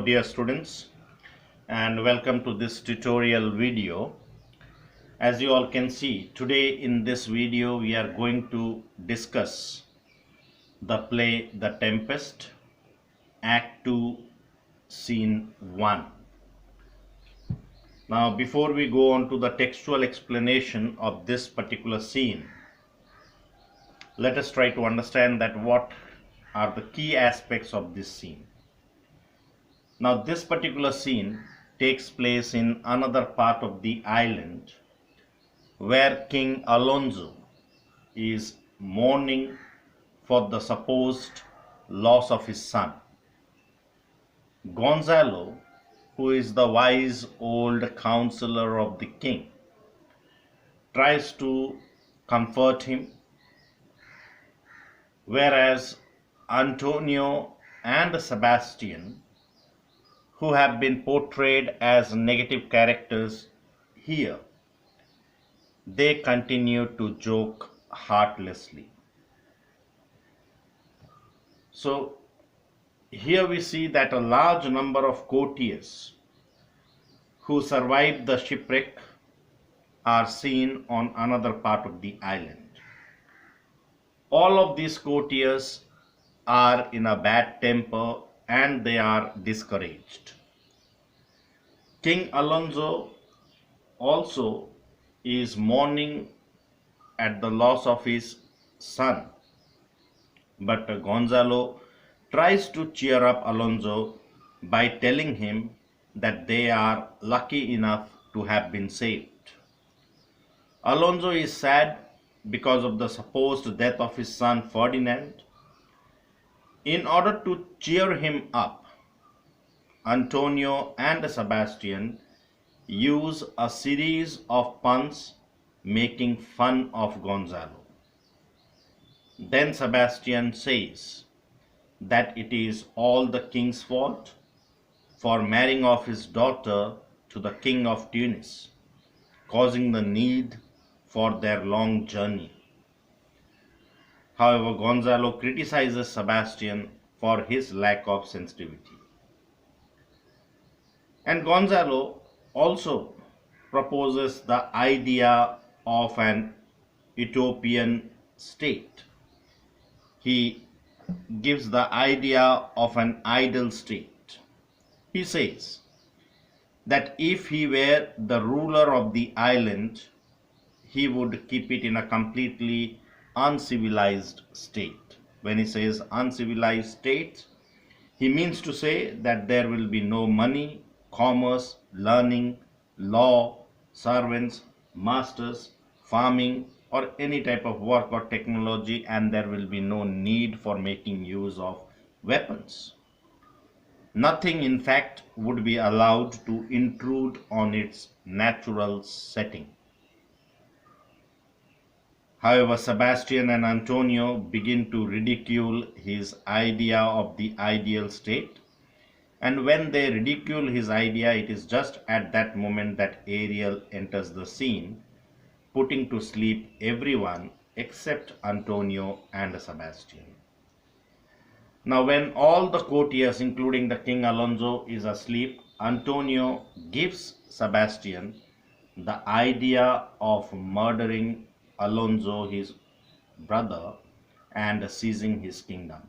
dear students, and welcome to this tutorial video. As you all can see, today in this video we are going to discuss the play The Tempest, Act 2, Scene 1. Now before we go on to the textual explanation of this particular scene, let us try to understand that what are the key aspects of this scene. Now this particular scene takes place in another part of the island where King Alonso is mourning for the supposed loss of his son. Gonzalo, who is the wise old counselor of the king, tries to comfort him, whereas Antonio and Sebastian, who have been portrayed as negative characters here, they continue to joke heartlessly. So here we see that a large number of courtiers who survived the shipwreck are seen on another part of the island. All of these courtiers are in a bad temper and they are discouraged. King Alonso also is mourning at the loss of his son, but Gonzalo tries to cheer up Alonso by telling him that they are lucky enough to have been saved. Alonso is sad because of the supposed death of his son Ferdinand. In order to cheer him up, Antonio and Sebastian use a series of puns making fun of Gonzalo. Then Sebastian says that it is all the king's fault for marrying off his daughter to the king of Tunis, causing the need for their long journey. However, Gonzalo criticizes Sebastian for his lack of sensitivity. And Gonzalo also proposes the idea of an utopian state. He gives the idea of an ideal state. He says that if he were the ruler of the island, he would keep it in a completely uncivilized state. When he says uncivilized state, he means to say that there will be no money, commerce, learning, law, servants, masters, farming, or any type of work or technology, and there will be no need for making use of weapons. Nothing, in fact, would be allowed to intrude on its natural setting. However, Sebastian and Antonio begin to ridicule his idea of the ideal state, and when they ridicule his idea, it is just at that moment that Ariel enters the scene, putting to sleep everyone except Antonio and Sebastian. Now when all the courtiers, including the King Alonso, is asleep, Antonio gives Sebastian the idea of murdering Alonso, his brother, and seizing his kingdom.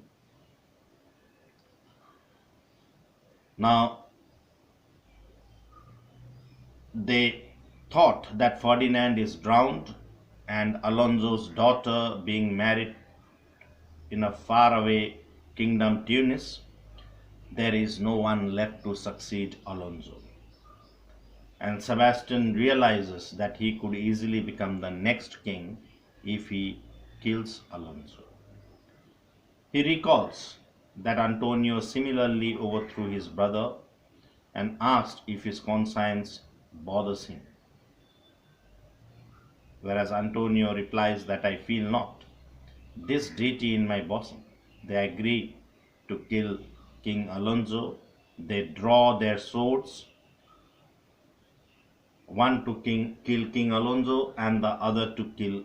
Now, they thought that Ferdinand is drowned and Alonso's daughter being married in a faraway kingdom Tunis, there is no one left to succeed Alonso. And Sebastian realizes that he could easily become the next king if he kills Alonso. He recalls that Antonio similarly overthrew his brother and asked if his conscience bothers him. Whereas Antonio replies that I feel not this deity in my bosom. They agree to kill King Alonso. They draw their swords, one to kill King Alonso and the other to kill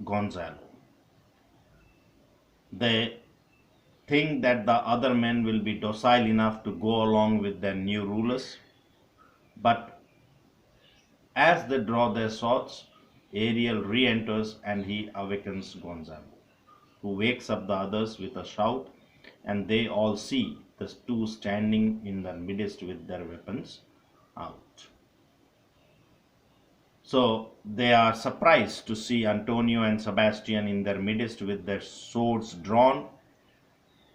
Gonzalo. They think that the other men will be docile enough to go along with their new rulers. But as they draw their swords, Ariel re enters and he awakens Gonzalo, who wakes up the others with a shout, and they all see the two standing in their midst with their weapons out. So they are surprised to see Antonio and Sebastian in their midst with their swords drawn.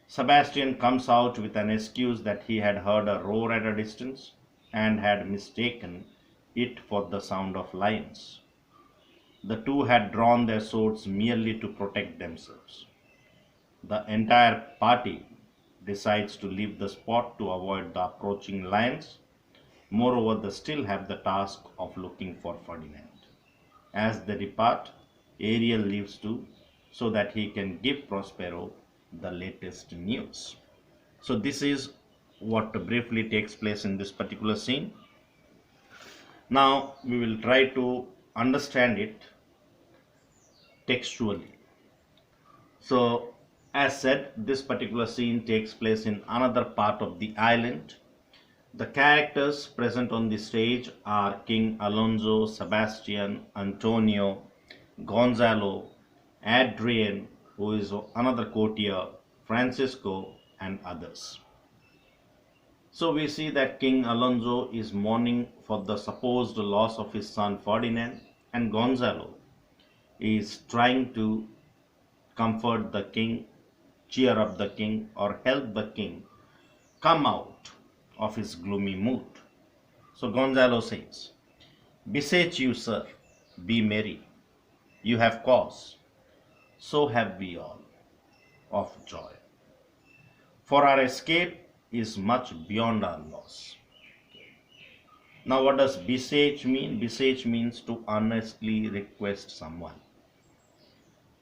Sebastian comes out with an excuse that he had heard a roar at a distance and had mistaken it for the sound of lions. The two had drawn their swords merely to protect themselves. The entire party decides to leave the spot to avoid the approaching lions. Moreover, they still have the task of looking for Ferdinand. As they depart, Ariel leaves too, so that he can give Prospero the latest news. So this is what briefly takes place in this particular scene. Now we will try to understand it textually. So as said, this particular scene takes place in another part of the island. The characters present on the stage are King Alonso, Sebastian, Antonio, Gonzalo, Adrian, who is another courtier, Francisco, and others. So we see that King Alonso is mourning for the supposed loss of his son Ferdinand, and Gonzalo is trying to comfort the king, cheer up the king, or help the king come out of his gloomy mood. So Gonzalo says, "Beseech you, sir, be merry. You have cause, so have we all, of joy. For our escape is much beyond our loss." Now, what does beseech mean? Beseech means to earnestly request someone.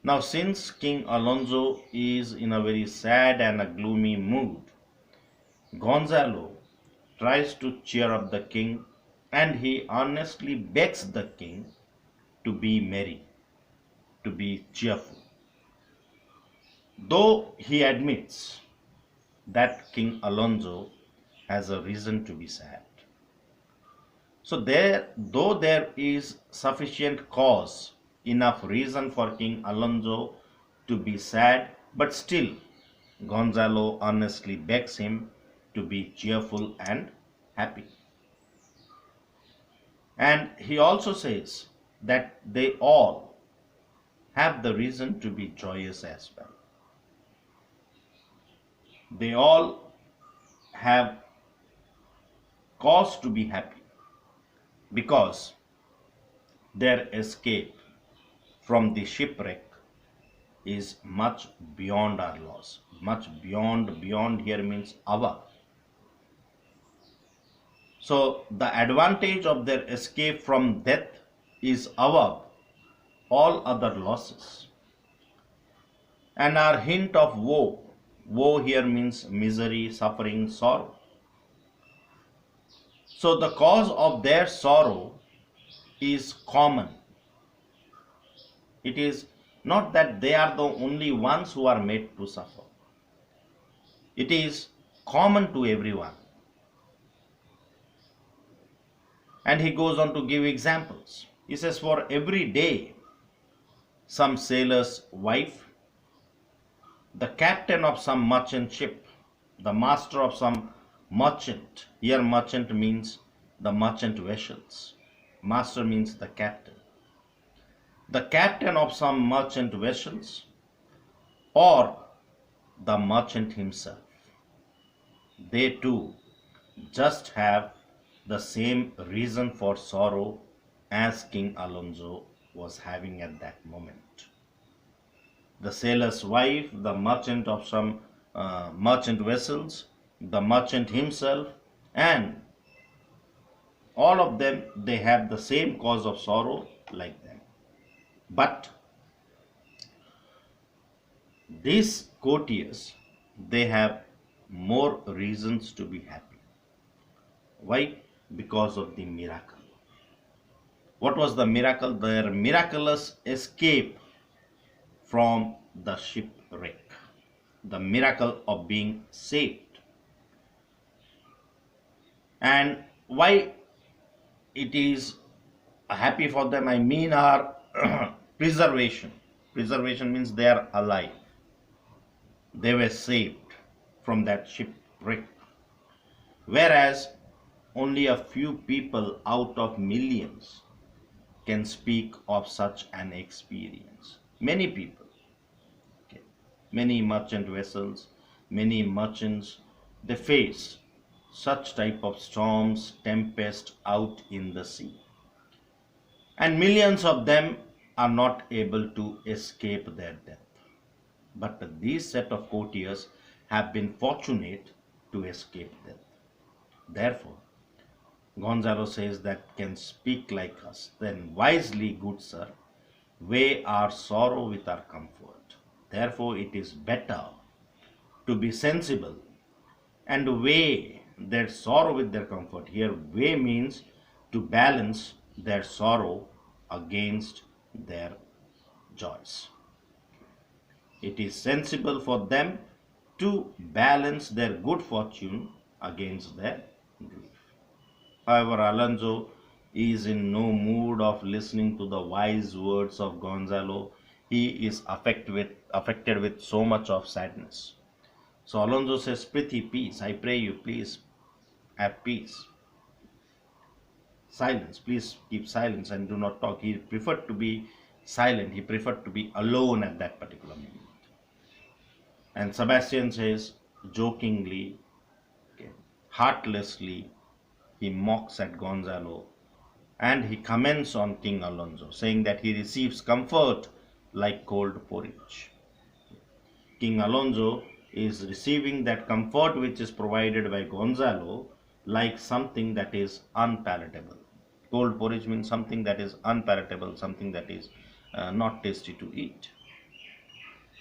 Now, since King Alonso is in a very sad and a gloomy mood, Gonzalo tries to cheer up the king, and he earnestly begs the king to be merry, to be cheerful. Though he admits that King Alonso has a reason to be sad. So though there is sufficient cause, enough reason for King Alonso to be sad, but still Gonzalo earnestly begs him to be cheerful and happy. And he also says that they all have the reason to be joyous as well. They all have cause to be happy because their escape from the shipwreck is much beyond our loss. Much beyond here means our. So the advantage of their escape from death is above all other losses. And our hint of woe, woe here means misery, suffering, sorrow. So the cause of their sorrow is common. It is not that they are the only ones who are made to suffer. It is common to everyone. And he goes on to give examples. He says, for every day, some sailor's wife, the captain of some merchant ship, the master of some merchant, here merchant means the merchant vessels, master means the captain, the captain of some merchant vessels, or the merchant himself, they too just have the same reason for sorrow as King Alonso was having at that moment. The sailor's wife, the merchant of some merchant vessels, the merchant himself, and all of them, they have the same cause of sorrow like them. But these courtiers, they have more reasons to be happy. Why? Because of the miracle. What was the miracle? Their miraculous escape from the shipwreck. the miracle of being saved. And why it is happy for them, I mean, our preservation. Preservation means they are alive. They were saved from that shipwreck. Whereas only a few people out of millions can speak of such an experience. Many people, okay, many merchant vessels, many merchants, they face such type of storms, tempest out in the sea. And millions of them are not able to escape their death. But these set of courtiers have been fortunate to escape death. Therefore, Gonzalo says that can speak like us. Then wisely, good sir, weigh our sorrow with our comfort. Therefore, it is better to be sensible and weigh their sorrow with their comfort. Here, weigh means to balance their sorrow against their joys. It is sensible for them to balance their good fortune against their grief. However, Alonso is in no mood of listening to the wise words of Gonzalo. He is affected with so much of sadness. So Alonso says, Prithvi, peace. I pray you, please have peace. Silence. Please keep silence and do not talk. He preferred to be silent. He preferred to be alone at that particular moment. And Sebastian says, jokingly, okay, heartlessly, he mocks at Gonzalo and he comments on King Alonso, saying that he receives comfort like cold porridge. King Alonso is receiving that comfort which is provided by Gonzalo like something that is unpalatable. Cold porridge means something that is unpalatable, something that is not tasty to eat.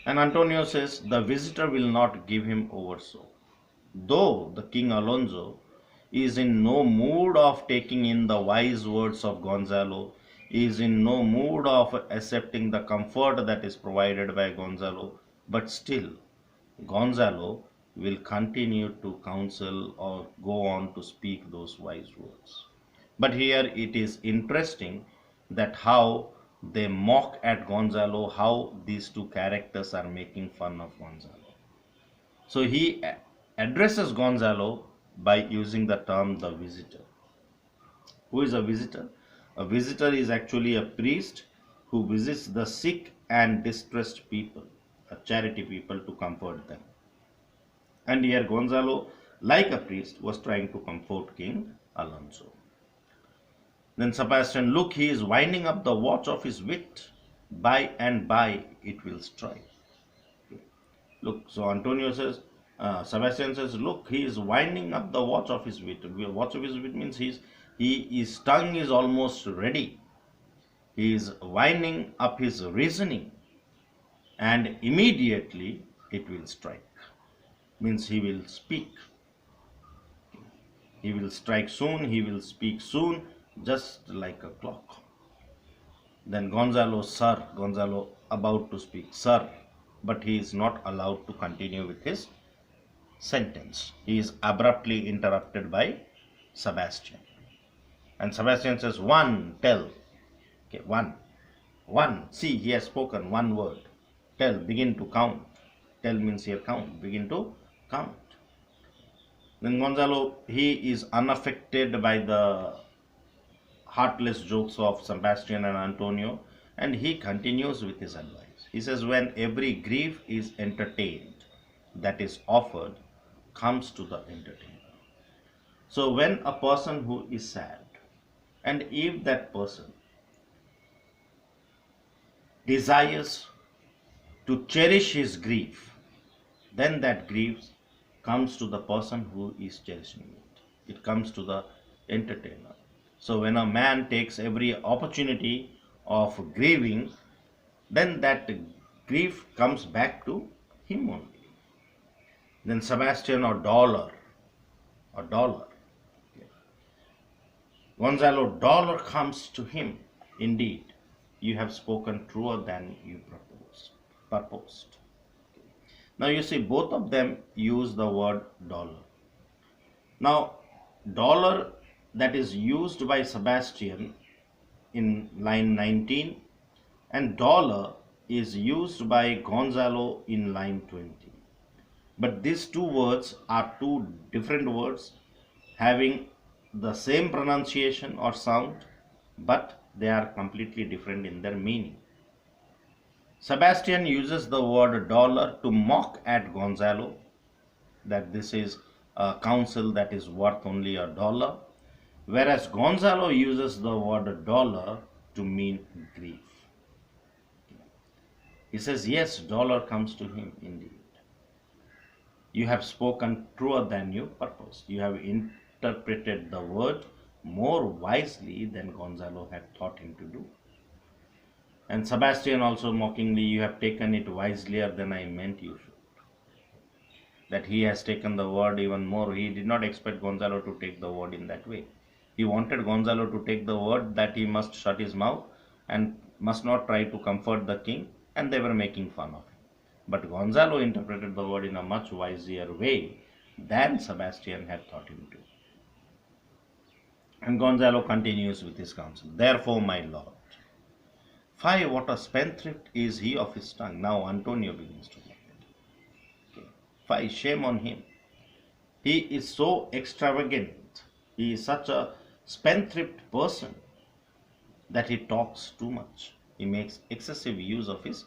And Antonio says, the visitor will not give him over so. Though the King Alonso is in no mood of taking in the wise words of Gonzalo, is in no mood of accepting the comfort that is provided by Gonzalo, but still Gonzalo will continue to counsel or go on to speak those wise words. But here it is interesting that how they mock at Gonzalo, how these two characters are making fun of Gonzalo. So he addresses Gonzalo by using the term the visitor. Who is a visitor? A visitor is actually a priest who visits the sick and distressed people, a charity people, to comfort them. And here Gonzalo, like a priest, was trying to comfort King Alonso. Then Sebastian, look, he is winding up the watch of his wit. By and by it will strike. Look, so Antonio says, Sebastian says, look, he is winding up the watch of his wit. Watch of his wit means his tongue is almost ready. He is winding up his reasoning, and immediately it will strike. Means he will speak. He will strike soon, he will speak soon, just like a clock. Then Gonzalo, sir, Gonzalo about to speak, sir, but he is not allowed to continue with his sentence. He is abruptly interrupted by Sebastian. And Sebastian says, one, tell. Okay, one. See, he has spoken one word. Tell, begin to count. Tell means here count. Begin to count. Then Gonzalo, he is unaffected by the heartless jokes of Sebastian and Antonio, and he continues with his advice. He says, when every grief is entertained, that is offered, comes to the entertainer. So when a person who is sad, and if that person desires to cherish his grief, then that grief comes to the person who is cherishing it. It comes to the entertainer. So when a man takes every opportunity of grieving, then that grief comes back to him only. Then Sebastian or dollar. Okay. Gonzalo, dollar comes to him. Indeed, you have spoken truer than you purposed. Okay. Now you see both of them use the word dollar. Now dollar that is used by Sebastian in line 19 and dollar is used by Gonzalo in line 20. But these two words are two different words having the same pronunciation or sound, but they are completely different in their meaning. Sebastian uses the word dollar to mock at Gonzalo that this is a council that is worth only $1, whereas Gonzalo uses the word dollar to mean grief. He says, yes, dollar comes to him indeed. You have spoken truer than you purposed. You have interpreted the word more wisely than Gonzalo had taught him to do. And Sebastian also mockingly, you have taken it wiselier than I meant you should. That he has taken the word even more. He did not expect Gonzalo to take the word in that way. He wanted Gonzalo to take the word that he must shut his mouth and must not try to comfort the king, and they were making fun of him. But Gonzalo interpreted the word in a much wiser way than Sebastian had taught him to. And Gonzalo continues with his counsel. Therefore, my lord, fie, what a spendthrift is he of his tongue. Now Antonio begins to mock it. Okay. Fie, shame on him. He is so extravagant. He is such a spendthrift person that he talks too much. He makes excessive use of his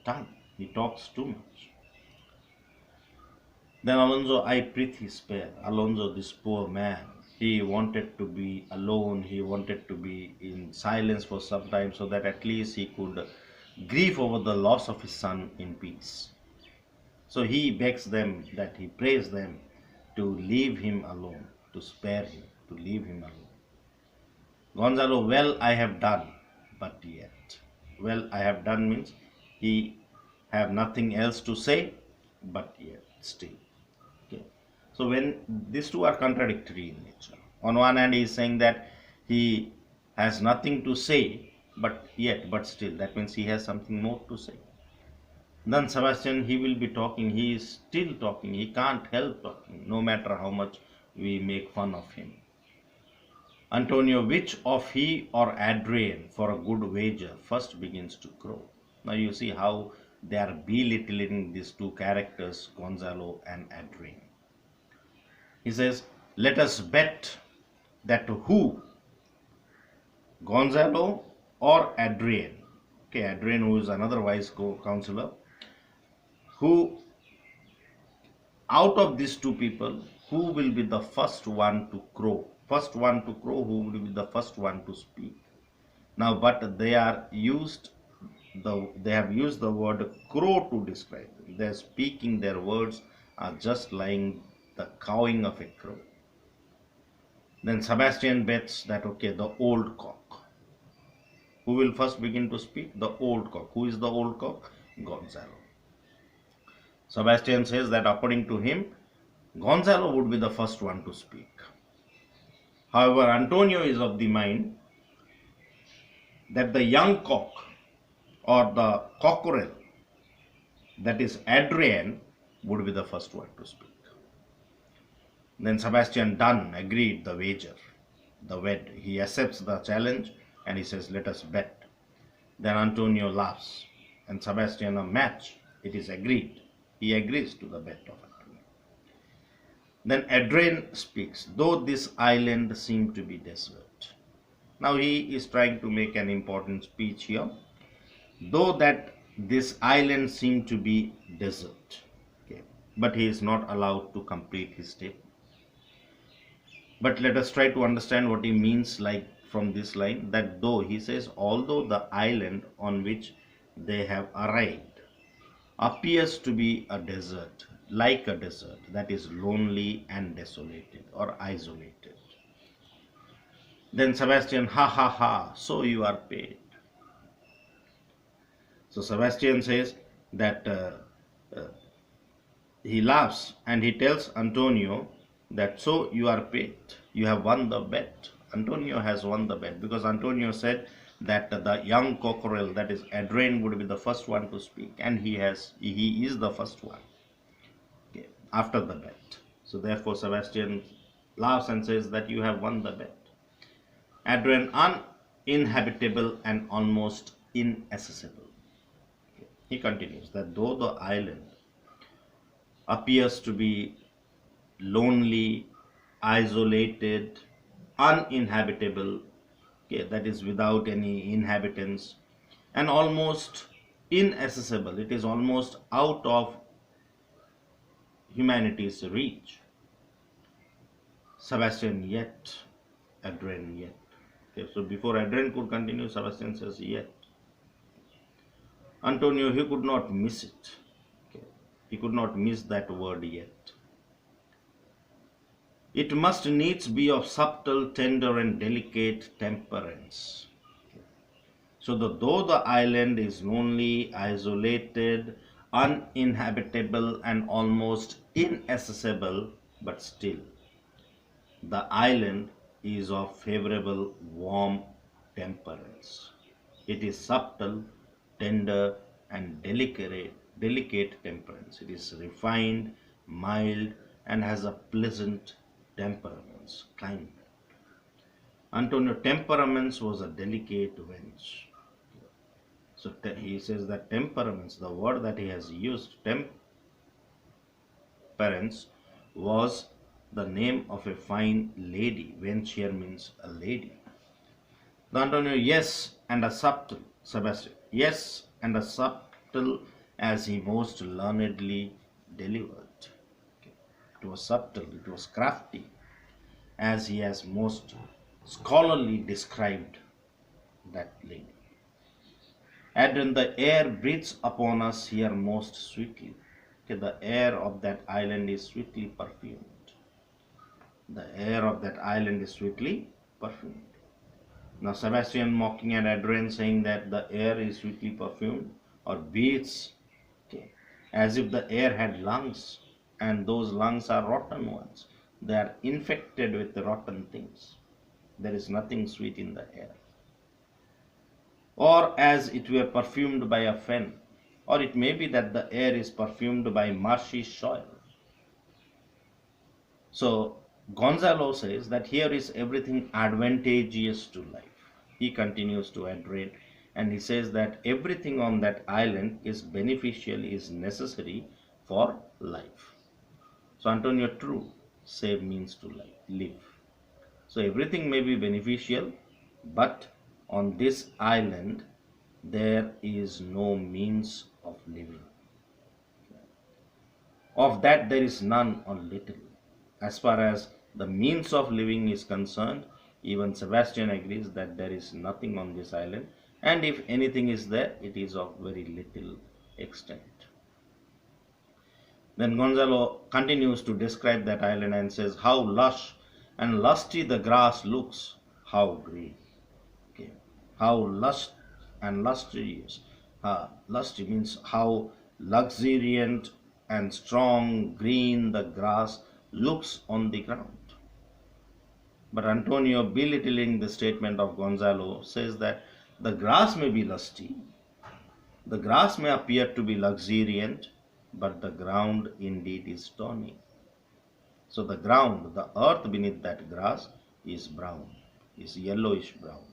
tongue. He talks too much. Then Alonso, I prithee spare. Alonso, this poor man, he wanted to be alone. He wanted to be in silence for some time so that at least he could grieve over the loss of his son in peace. So he begs them, that he prays them to leave him alone, to spare him, to leave him alone. Gonzalo, well, I have done, but yet. Well, I have done means he have nothing else to say, but yet still. Okay. So when these two are contradictory in nature. On one hand, he is saying that he has nothing to say, but yet, but still. That means he has something more to say. Then Sebastian, he will be talking. He is still talking. He can't help talking, no matter how much we make fun of him. Antonio, which of he or Adrian for a good wager first begins to crow? Now you see how they are belittling these two characters, Gonzalo and Adrian. He says, let us bet that who? Gonzalo or Adrian? Okay, Adrian, who is another wise counselor, who out of these two people, who will be the first one to crow? First one to crow, who will be the first one to speak? Now, but they have used the word crow to describe them. They are speaking, their words are just like the cawing of a crow. Then Sebastian bets that, okay, the old cock. Who will first begin to speak? The old cock. Who is the old cock? Gonzalo. Sebastian says that according to him, Gonzalo would be the first one to speak. However, Antonio is of the mind that the young cock or the cockerel, that is Adrian, would be the first one to speak. Then Sebastian done, agreed the wager, the wed. He accepts the challenge and he says, let us bet. Then Antonio laughs and Sebastian, a match. It is agreed. He agrees to the bet of Antonio. Then Adrian speaks, though this island seem to be desert. Now he is trying to make an important speech here. Though that this island seem to be desert. Okay. But he is not allowed to complete his statement. But let us try to understand what he means like from this line, that though, he says, although the island on which they have arrived appears to be a desert, like a desert, that is lonely and desolated or isolated. Then Sebastian, ha ha ha, so you are paid. So Sebastian says that he laughs and he tells Antonio that so you are paid, you have won the bet. Antonio has won the bet because Antonio said that the young cockerel, that is Adrian, would be the first one to speak, and he is the first one. after the bet. So therefore Sebastian laughs and says that you have won the bet. Adrian, uninhabitable and almost inaccessible. He continues that though the island appears to be lonely, isolated, uninhabitable, okay, that is without any inhabitants, and almost inaccessible, it is almost out of humanity's reach. Sebastian yet, Adrian yet. Okay, so before Adrian could continue, Sebastian says yet. Antonio, he could not miss it. Okay. He could not miss that word yet. It must needs be of subtle, tender, and delicate temperance. So, though the island is lonely, isolated, uninhabitable, and almost inaccessible, but still, the island is of favorable, warm temperance. It is subtle, tender, and delicate temperance. It is refined, mild, and has a pleasant temperament, climate. Antonio, temperaments was a delicate wench. So he says that temperaments, the word that he has used, temperance, was the name of a fine lady. Wench here means a lady. The Antonio, yes, and a subtle, Sebastian, yes, and a subtle as he most learnedly delivered. Okay. It was subtle, it was crafty, as he has most scholarly described that lady. Adrian, the air breathes upon us here most sweetly. Okay, the air of that island is sweetly perfumed. The air of that island is sweetly perfumed. Now Sebastian mocking at Adrian, saying that the air is sweetly perfumed or breathes, okay, as if the air had lungs, and those lungs are rotten ones. They are infected with the rotten things. There is nothing sweet in the air. Or as it were perfumed by a fen, or it may be that the air is perfumed by marshy soil. So Gonzalo says that here is everything advantageous to life. He continues to Adrian, and he says that everything on that island is beneficial, is necessary for life. So Antonio, true, save means to live. So everything may be beneficial, but on this island there is no means of living. Of that there is none or little. As far as the means of living is concerned, even Sebastian agrees that there is nothing on this island, and if anything is there, it is of very little extent. Then Gonzalo continues to describe that island and says, how lush and lusty the grass looks, how green. Okay. How lush and lustrous. Lusty means how luxuriant and strong green the grass looks on the ground. But Antonio, belittling the statement of Gonzalo, says that the grass may be lusty, the grass may appear to be luxuriant, but the ground indeed is stony. So the ground, the earth beneath that grass is brown, is yellowish brown.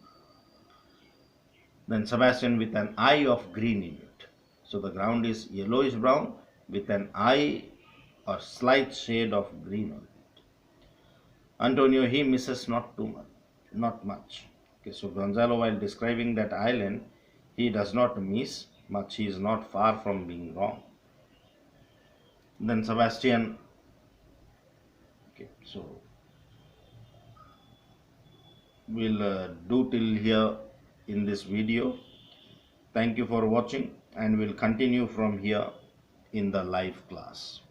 Then Sebastian, with an eye of green in it. So the ground is yellowish brown with an eye or slight shade of green on it. Antonio, he misses not too much, not much. Okay, so Gonzalo, while describing that island, he does not miss much. He is not far from being wrong. Then Sebastian, okay, so we'll do till here in this video. Thank you for watching, and we'll continue from here in the live class.